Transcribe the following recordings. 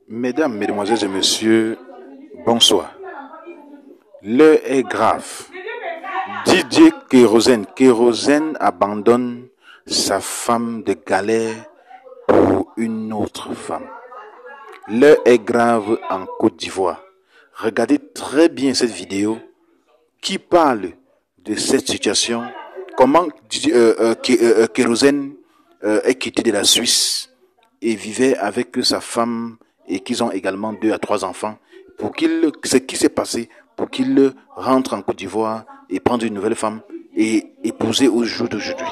Mesdames, Mesdemoiselles et Messieurs, bonsoir. L'heure est grave. Didier Kérosène abandonne sa femme de galère pour une autre femme. L'heure est grave en Côte d'Ivoire. Regardez très bien cette vidéo qui parle de cette situation. Comment Kérosène est quitté de la Suisse et vivait avec sa femme et qu'ils ont également 2 à 3 enfants. Ce qui s'est passé pour qu'il rentre en Côte d'Ivoire et prendre une nouvelle femme et épouser au jour d'aujourd'hui.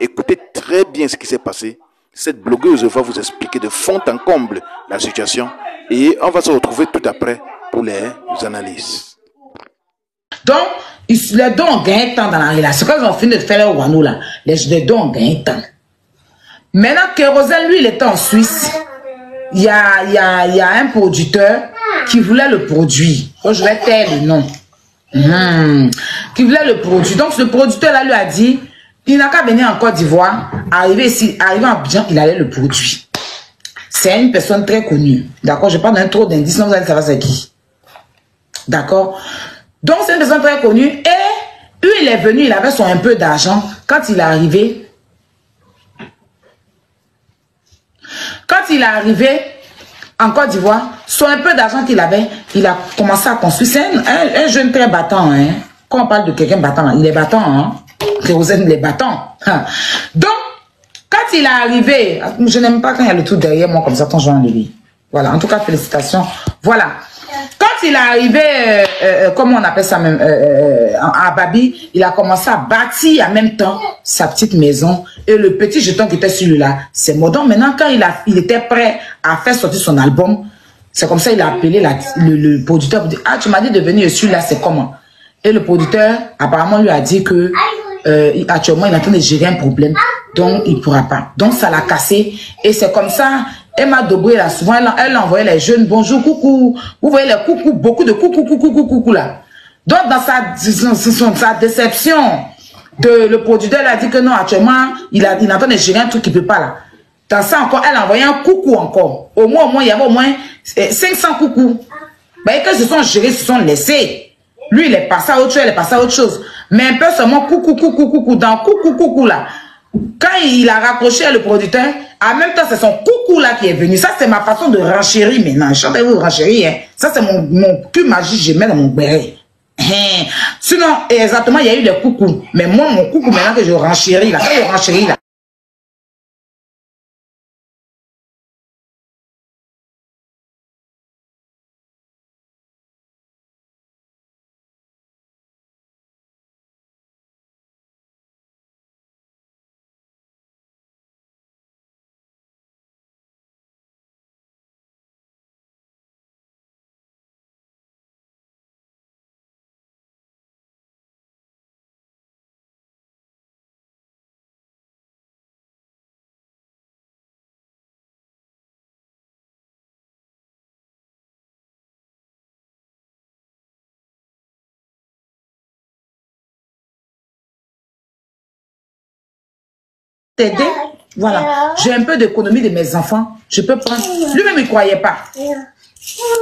Écoutez très bien ce qui s'est passé. Cette blogueuse va vous expliquer de fond en comble la situation et on va se retrouver tout après pour les analyses. Donc, les deux ont gagné temps dans la relation. Quand ils ont fini de faire le Wanou là, les deux ont gagné temps. Maintenant, Kérosène, lui, il était en Suisse. Il y a un producteur qui voulait le produit. Oh, je vais taire le nom. Qui voulait le produit. Donc, ce producteur-là lui a dit, il n'a qu'à venir en Côte d'Ivoire. Arrivé ici, arrivé en Abidjan, il allait le produire. C'est une personne très connue. D'accord? Je parle d'un trop d'indices, non, vous allez savoir c'est qui. D'accord? Donc, c'est une personne très connue. Et lui, il est venu, il avait son un peu d'argent. Quand il est arrivé, en Côte d'Ivoire, son un peu d'argent qu'il avait, il a commencé à construire. C'est un jeune très battant. Hein. Quand on parle de quelqu'un battant, il est battant. Hein. Kérosène, il est battant. Hein. Donc, quand il est arrivé, je n'aime pas quand il y a le tout derrière moi comme ça, ton genre de lui. Voilà, en tout cas, félicitations. Voilà. Quand il est arrivé, comment on appelle ça même, à Babi, il a commencé à bâtir en même temps sa petite maison. Et le petit jeton qui était sur lui là, c'est mort. Donc maintenant, quand il était prêt à faire sortir son album, c'est comme ça il a appelé le producteur pour dire, ah, tu m'as dit de venir celui-là, c'est comment? Et le producteur, apparemment, lui a dit que actuellement, il est en train de gérer un problème. Donc, il ne pourra pas. Donc, ça l'a cassé. Et c'est comme ça. Emma Dobré, là, souvent, elle envoyait les jeunes, bonjour, coucou. Vous voyez les coucou, beaucoup de coucou, là. Donc, dans sa déception, le producteur, elle a dit que non, actuellement, il est en train de gérer un truc qu'il ne peut pas, là. Dans ça encore, elle a envoyé un coucou encore. Au moins, il y avait au moins 500 coucous. Mais que se sont gérés, se sont laissés. Lui, il est passé à autre chose, elle est passée à autre chose. Mais un peu seulement coucou, dans coucou, là. Quand il a raccroché le producteur, en même temps, c'est son coucou là qui est venu. Ça, c'est ma façon de renchérir maintenant. Chantez-vous renchérir, hein. Ça, c'est mon cul magique, je mets dans mon béret. Sinon, exactement, il y a eu des coucous. Mais moi, mon coucou, maintenant que je renchéris là, quand je renchéris là, t'aider. Voilà. J'ai un peu d'économie de mes enfants. Je peux prendre. Lui-même, il ne croyait pas.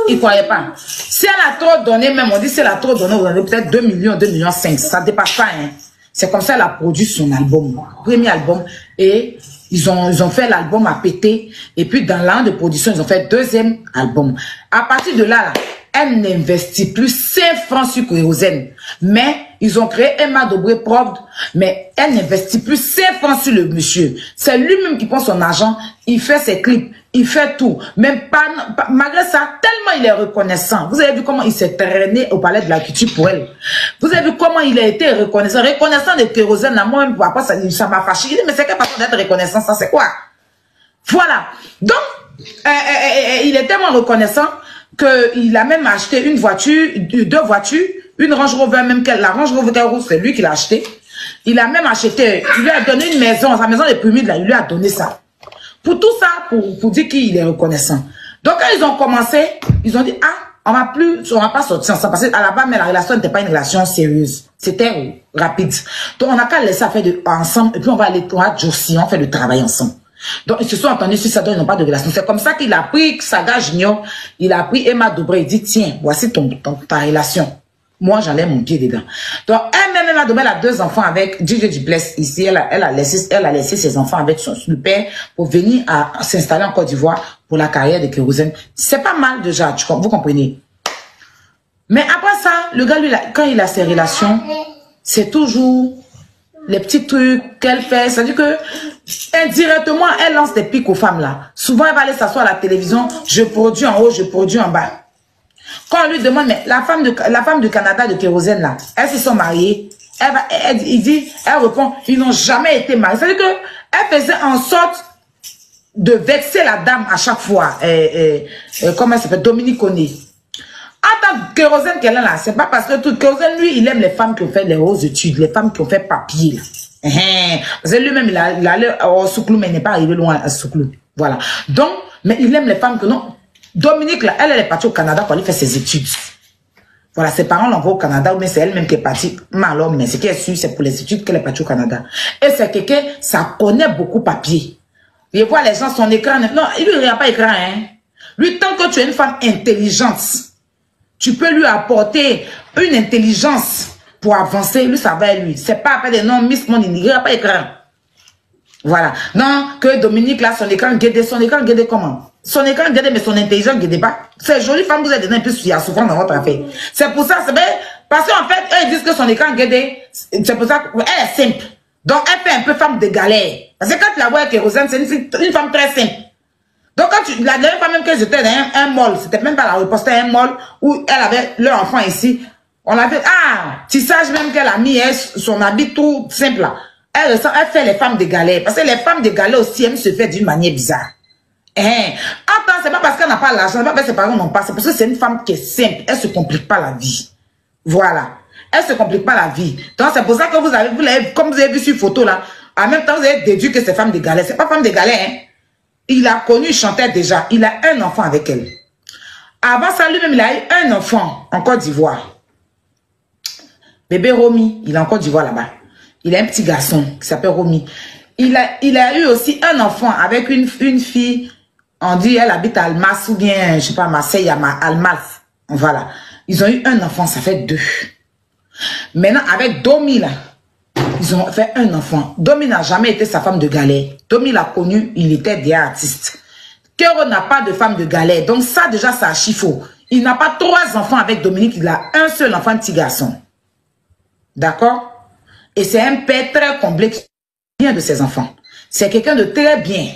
Il ne croyait pas. Si elle a trop donné, même, on dit si elle a trop donné, on donne peut-être 2 millions, 2,5 millions. Ça ne dépasse pas. Hein. C'est comme ça qu'elle a produit son album. Premier album. Et ils ont fait l'album à péter. Et puis, dans l'an de production, ils ont fait 2e album. À partir de là, elle n'investit plus 5 francs sur Kérosène. Mais ils ont créé Emma Dobré propre. Mais elle n'investit plus 5 francs sur le monsieur. C'est lui-même qui prend son argent. Il fait ses clips. Il fait tout. Même pas, malgré ça, tellement il est reconnaissant. Vous avez vu comment il s'est traîné au palais de la culture pour elle. Vous avez vu comment il a été reconnaissant. Reconnaissant de Kérosène, là, moi-même, après, ça m'a fâché. Il dit, mais c'est quelle façon d'être reconnaissant, ça, c'est quoi? Voilà. Donc, il est tellement reconnaissant qu'il a même acheté une voiture, 2 voitures, une Range Rover, même la Range Rover rouge, c'est lui qui l'a acheté. Il a même acheté, il lui a donné une maison, sa maison de Pumide, là, il lui a donné ça. Pour tout ça, pour dire qu'il est reconnaissant. Donc, quand ils ont commencé, ils ont dit, ah, on va pas sortir ensemble. Parce qu'à la base, mais la relation n'était pas une relation sérieuse. C'était rapide. Donc, on n'a qu'à laisser faire ensemble, et puis on va aller pour Josie, on fait le travail ensemble. Donc, ils se sont entendus sur ça, donc ils n'ont pas de relation. C'est comme ça qu'il a pris Saga Junior, il a pris Emma Dobré, il dit, tiens, voici ta relation. Moi, j'enlève mon pied dedans. Donc, elle-même, Emma Dobré, elle a 2 enfants avec DJ Duplessis. Ici, elle a laissé ses enfants avec son père pour venir à s'installer en Côte d'Ivoire pour la carrière de Kérosène. C'est pas mal déjà, vous comprenez. Mais après ça, le gars, lui, quand il a ses relations, c'est toujours les petits trucs qu'elle fait. C'est-à-dire que, indirectement, elle lance des pics aux femmes là. Souvent, elle va aller s'asseoir à la télévision, je produis en haut, je produis en bas. Quand on lui demande, mais la femme du Canada de Kérosène là, elles se sont mariées. Elle répond, ils n'ont jamais été mariés. C'est-à-dire que elle faisait en sorte de vexer la dame à chaque fois. Comment elle s'appelle? Dominique Koné. En tant que Kérosène qu'elle est là, c'est pas parce que tout Kérosène, lui, il aime les femmes qui ont fait les hautes études, les femmes qui ont fait papier là. Parce que lui-même, il allait au Souklou, mais il n'est pas arrivé loin à Souklou. Voilà. Donc, mais il aime les femmes que non. Dominique, là, elle est partie au Canada pour aller faire ses études. Voilà, ses parents l'envoient au Canada, mais c'est elle-même qui est partie. Alors, mais ce qui est sûr, c'est pour les études qu'elle est partie au Canada. Et c'est quelqu'un, ça connaît beaucoup papier. Il voit les gens, son écran. Non, il lui regarde pas écran, hein. Lui, tant que tu es une femme intelligente, tu peux lui apporter une intelligence pour avancer. Lui, ça va lui. C'est pas après des noms, Miss Monde, il ne regarde pas écran. Voilà. Non, que Dominique, là, son écran guédé comment? Son écran guédé, mais son intelligence guédé pas. Ces jolies femmes, vous êtes un peu souffrant dans votre affaire. C'est pour ça, c'est bien. Parce qu'en fait, eux, ils disent que son écran guédé, c'est pour ça qu'elle est simple. Donc, elle fait un peu femme de galère. Parce que quand tu la vois avec Kérosène, c'est une femme très simple. Donc, quand la dernière fois même que j'étais dans un mall, c'était même pas la reposte, c'était un mall où elle avait leur enfant ici. On avait, tissage même qu'elle a mis, son habit tout simple là. Elle fait les femmes de galère. Parce que les femmes de galère aussi, elles se font d'une manière bizarre. Attends, c'est pas parce qu'elle n'a pas l'argent, c'est pas parce que ses parents n'ont pas, c'est parce que c'est une femme qui est simple. Elle se complique pas la vie. Voilà. Elle se complique pas la vie. Donc, c'est pour ça que vous avez, comme vous avez vu sur photo là, en même temps, vous avez déduit que c'est femme de galère. C'est pas femme de galère, hein. Il a connu, il chantait déjà. Il a un enfant avec elle. Avant ça, lui-même, il a eu un enfant en Côte d'Ivoire. Bébé Romy, il est en Côte d'Ivoire là-bas. Il a un petit garçon qui s'appelle Romy. Il a eu aussi un enfant avec une fille. On dit, elle habite à Almas ou bien, je sais pas, Marseille, à Almas. Voilà. Ils ont eu un enfant, ça fait 2. Maintenant, avec Domi, là, ils ont fait un enfant. Domi n'a jamais été sa femme de galère. Domi l'a connu, il était déjà artiste. Kéro n'a pas de femme de galère. Donc ça, déjà, ça archi faux. Il n'a pas 3 enfants avec Dominique. Il a un seul enfant, un petit garçon. D'accord? Et c'est un père très complexe. Bien de ses enfants. C'est quelqu'un de très bien.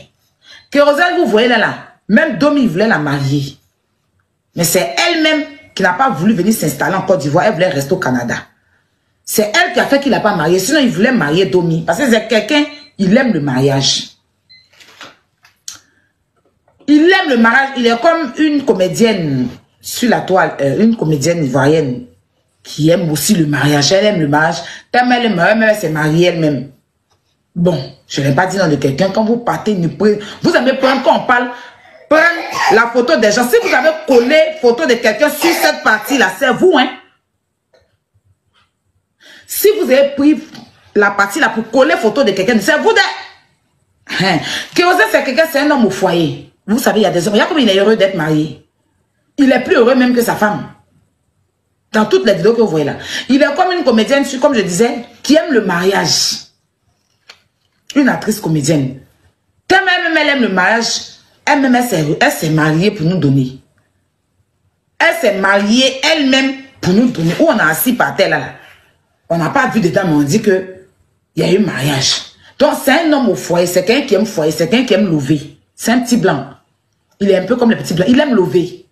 Kérosène, vous voyez là, même Domi voulait la marier. Mais c'est elle-même qui n'a pas voulu venir s'installer en Côte d'Ivoire. Elle voulait rester au Canada. C'est elle qui a fait qu'il n'a pas marié. Sinon, il voulait marier Domi. Parce que c'est quelqu'un, il aime le mariage. Il aime le mariage. Il est comme une comédienne sur la toile, une comédienne ivoirienne qui aime aussi le mariage. Elle aime le mariage. Tellement elle aime, elle s'est mariée elle-même. Bon, je n'ai pas dit nom de quelqu'un. Quand vous partez, vous aimez prendre, quand on parle, prendre la photo des gens. Si vous avez collé photo de quelqu'un sur cette partie-là, c'est vous, hein. Si vous avez pris la partie là pour coller photo de quelqu'un, c'est vous de... Kérosène, c'est quelqu'un, c'est un homme au foyer. Vous savez, il y a des hommes. Regarde comme il est heureux d'être marié. Il est plus heureux même que sa femme. Dans toutes les vidéos que vous voyez là. Il est comme une comédienne, comme je disais, qui aime le mariage. Une actrice comédienne. Tellement elle aime le mariage, elle-même, elle s'est mariée pour nous donner. Elle s'est mariée elle-même pour nous donner. Où on a assis par terre là. On n'a pas vu dedans, mais on dit que il y a eu mariage. Donc, c'est un homme au foyer. C'est quelqu'un qui aime foyer. C'est quelqu'un qui aime lever. C'est un petit blanc. Il est un peu comme les petits blancs. Il aime lever.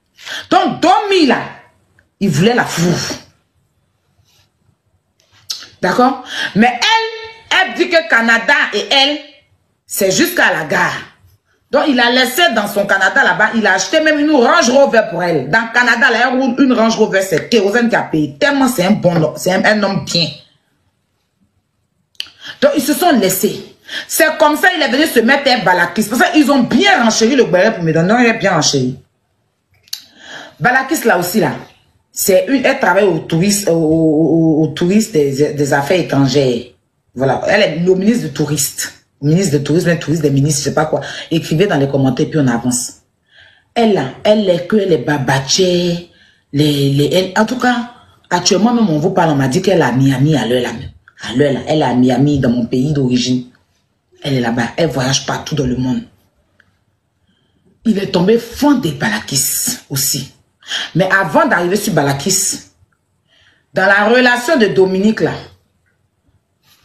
Donc, Domi, là, il voulait la fourre. D'accord? Mais elle dit que Canada et elle, c'est jusqu'à la gare. Donc, il a laissé dans son Canada là-bas, il a acheté même une Range Rover pour elle. Dans le Canada, là, elle roule une Range Rover, c'est Kérosène qui a payé. Tellement c'est un bon homme, c'est un homme bien. Donc, ils se sont laissés. C'est comme ça, il est venu se mettre un Balakis. Parce qu'ils ont bien renchéri le béret pour me donner. Non, il est bien renchéri. Balakis, là aussi, là, c'est elle travaille aux touristes, aux touristes des affaires étrangères. Voilà, elle est le ministre du touriste. ministre de tourisme, un touriste des ministres, je sais pas quoi. Écrivez dans les commentaires, puis on avance. Elle est que les babachés, en tout cas, actuellement même on vous parle, on m'a dit qu'elle est à Miami à l'heure là même. À l'heure là, elle est à Miami dans mon pays d'origine. Elle est là-bas, elle voyage partout dans le monde. Il est tombé fond des Balakis aussi. Mais avant d'arriver sur Balakis, dans la relation de Dominique là,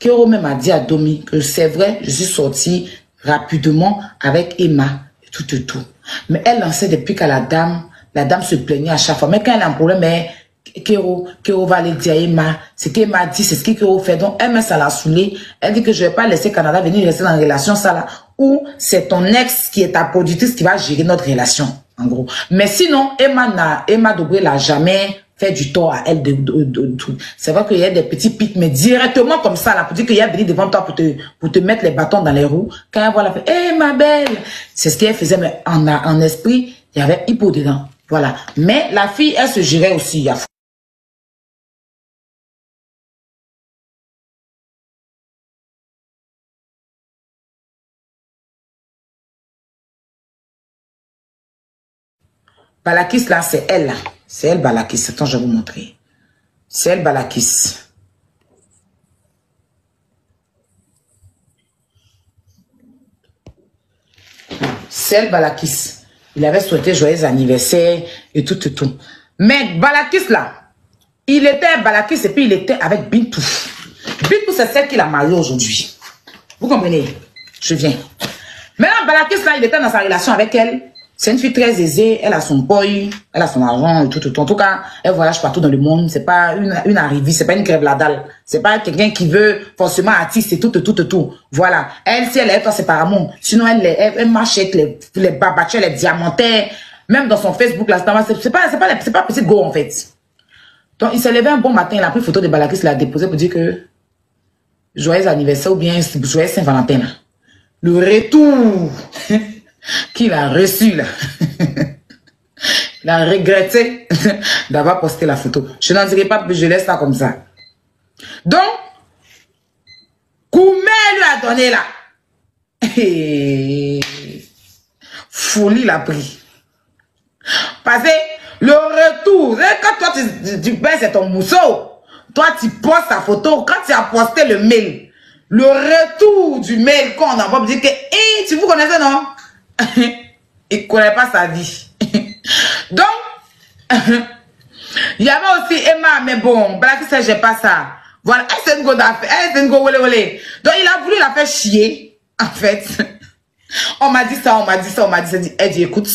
Kero même a dit à Domi que c'est vrai, je suis sortie rapidement avec Emma et tout. Mais elle lançait depuis que la dame se plaignait à chaque fois. Mais quand elle a un problème, Kero va aller dire à Emma, c'est qu'Emma dit, c'est ce que Kero fait. Donc, elle, ça l'a saoulée. Elle dit que je ne vais pas laisser Canada venir rester dans une relation, ça là. Ou c'est ton ex qui est ta productrice qui va gérer notre relation, en gros. Mais sinon, Emma Dobré l'a jamais fait du tort à elle de tout. C'est vrai qu'il y a des petits pics, mais directement comme ça, là, pour dire qu'il y a venu devant toi pour te mettre les bâtons dans les roues. Quand elle voit la fait, hé, ma belle! C'est ce qu'elle faisait, mais en esprit, il y avait hippo dedans. Voilà. Mais la fille, elle se gérait aussi. Balakis, là, c'est elle, là. C'est elle, Balakis. Attends, je vais vous montrer. C'est elle, Balakis. C'est elle, Balakis. Il avait souhaité joyeux anniversaire et tout. Mais Balakis, là, il était Balakis et puis il était avec Bintou. Bintou, c'est celle qu'il a mariée aujourd'hui. Vous comprenez? Je viens. Maintenant, Balakis, là, il était dans sa relation avec elle. C'est une fille très aisée, elle a son boy, elle a son argent et tout. En tout cas, elle voyage partout dans le monde. C'est pas une arrivée, c'est pas une crève la dalle. C'est pas quelqu'un qui veut forcément artiste et tout. Voilà. Elle, si elle est toi, c'est par amour. Sinon, elle marche avec les babachets, les diamantais. Même dans son Facebook, là, c'est pas petite go, en fait. Donc, il s'est levé un bon matin, il a pris photo de Balakis, il l'a déposé pour dire que joyeux anniversaire ou bien joyeux Saint-Valentin. Le retour qu'il a reçu là. Il a regretté d'avoir posté la photo. Je n'en dirai pas plus, je laisse ça comme ça. Donc, Koumé lui a donné là. Folie l'a pris. Parce que le retour, quand toi tu baisses ton mousseau, toi tu postes ta photo, quand tu as posté le mail, le retour du mail qu'on envoie, dit que, tu vous connaissez non? Il ne connaît pas sa vie. Donc, il y avait aussi Emma, mais bon, Black ça, j'ai pas ça. Voilà, elle c'est une go d'affaire, elle c'est une go olé. Donc, il a voulu la faire chier, en fait. On m'a dit ça, elle dit, écoute,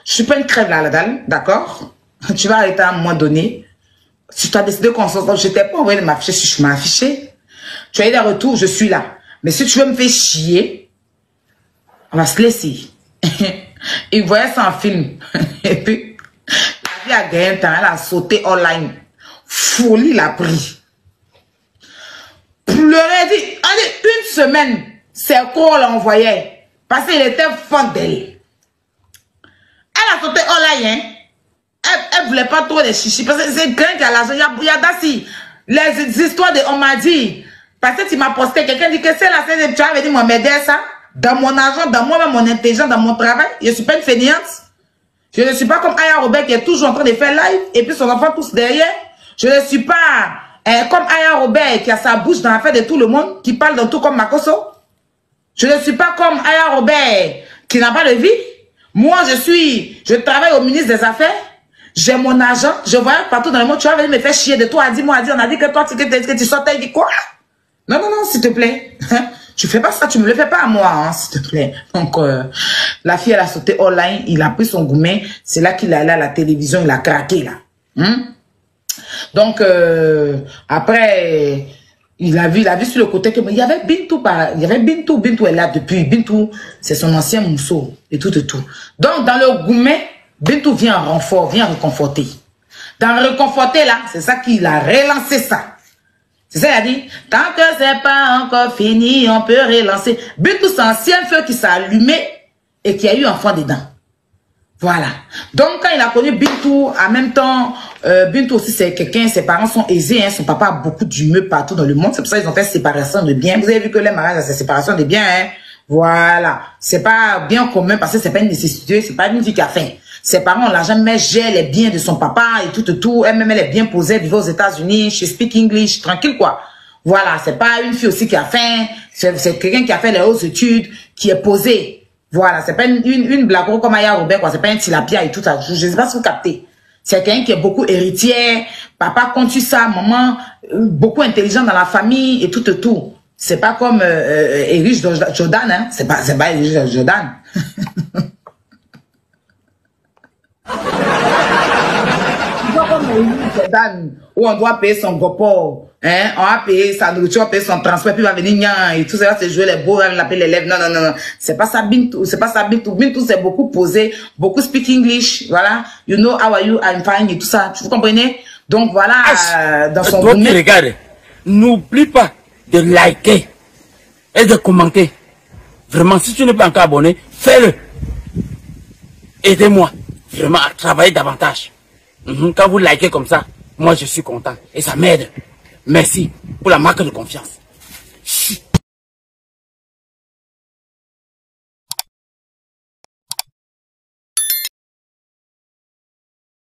je suis pas une crève là, la dalle, d'accord? Tu vas arrêter à un moment donné. Si tu as décidé qu'on s'en je t'ai pas envoyé de m'afficher, si je m'ai affiché. Tu as eu des retours, je suis là. Mais si tu veux me faire chier, on va se laisser. Il voyait ça en film. Et puis, la vie a gagné un temps. Elle a sauté online. Folie l'a pris. Pleurer, dit, allez, une semaine, c'est quoi on l'envoyait. Parce qu'il était fan d'elle. Elle a sauté online, hein. Elle voulait pas trop les chichis. Parce que c'est quelqu'un qui a l'argent. Il y a d'assez. Les histoires de on m'a dit. Parce que tu m'as posté, quelqu'un dit que c'est la scène, tu avais dit, moi, m'aider ça. Dans mon argent, dans moi-même, mon intelligence, dans mon travail. Je ne suis pas une fainéante. Je ne suis pas comme Aya Robert qui est toujours en train de faire live. Et puis son enfant tous derrière. Je ne suis pas comme Aya Robert qui a sa bouche dans l'affaire de tout le monde. Qui parle dans tout comme Makoso. Je ne suis pas comme Aya Robert qui n'a pas de vie. Moi, je travaille au ministre des Affaires. J'ai mon argent. Je voyage partout dans le monde. Tu vas venir me faire chier de toi. On a dit que toi, que tu sortais. Il dit quoi? Non, s'il te plaît. Tu fais pas ça, tu me le fais pas à moi, hein, s'il te plaît. Donc, la fille, elle a sauté online, il a pris son gourmet, c'est là qu'il est allé à la télévision, il a craqué, là. Donc, après, il a vu sur le côté que, il y avait Bintou, Bintou est là depuis, Bintou, c'est son ancien mousseau, et tout. Donc, dans le gourmet, Bintou vient en renfort, vient réconforter. Dans réconforter, là, c'est ça qu'il a relancé ça. C'est ça, il a dit, tant que c'est pas encore fini, on peut relancer. Bintou, c'est un ancien feu qui s'est allumé et qui a eu un enfant dedans. Voilà. Donc, quand il a connu Bintou, en même temps, Bintou aussi, c'est quelqu'un, ses parents sont aisés, hein, son papa a beaucoup d'humeur partout dans le monde. C'est pour ça qu'ils ont fait séparation de biens. Vous avez vu que les mariages, c'est séparation de biens, hein. Voilà. C'est pas bien commun parce que c'est pas une nécessité, c'est pas une vie qui a faim. Ses parents ont l'argent, mais gère les biens de son papa et tout. Elle-même, elle est bien posée, vivait aux États-Unis, she speak English, tranquille, quoi. Voilà. C'est pas une fille aussi qui a faim. C'est quelqu'un qui a fait les hautes études, qui est posée. Voilà, c'est pas une blague comme Aya Robert, quoi. C'est pas un tilapia et tout ça. Je sais pas si vous captez. C'est quelqu'un qui est beaucoup héritier. Papa compte sur ça, maman, beaucoup intelligent dans la famille et tout. C'est pas comme Erich Jordan, hein. C'est pas Erich Jordan. C'est pas comme Erich Jordan, où on doit payer son gopor. Hein, on va payer sa nourriture, on va payer son transport, puis il va venir et tout ça, c'est jouer les beaux, on l'appelle les lèvres. Non. C'est pas ça, Bintou. C'est pas ça, Bintou. Bintou, c'est beaucoup posé, beaucoup speak English, voilà. You know, how are you, I'm fine, et tout ça. Vous comprenez? Donc voilà, dans son domaine. Toi qui regardes, n'oublie pas de liker et de commenter. Vraiment, si tu n'es pas encore abonné, fais-le. Aidez-moi, vraiment, à travailler davantage. Quand vous likez comme ça, moi je suis content et ça m'aide. Merci pour la marque de confiance.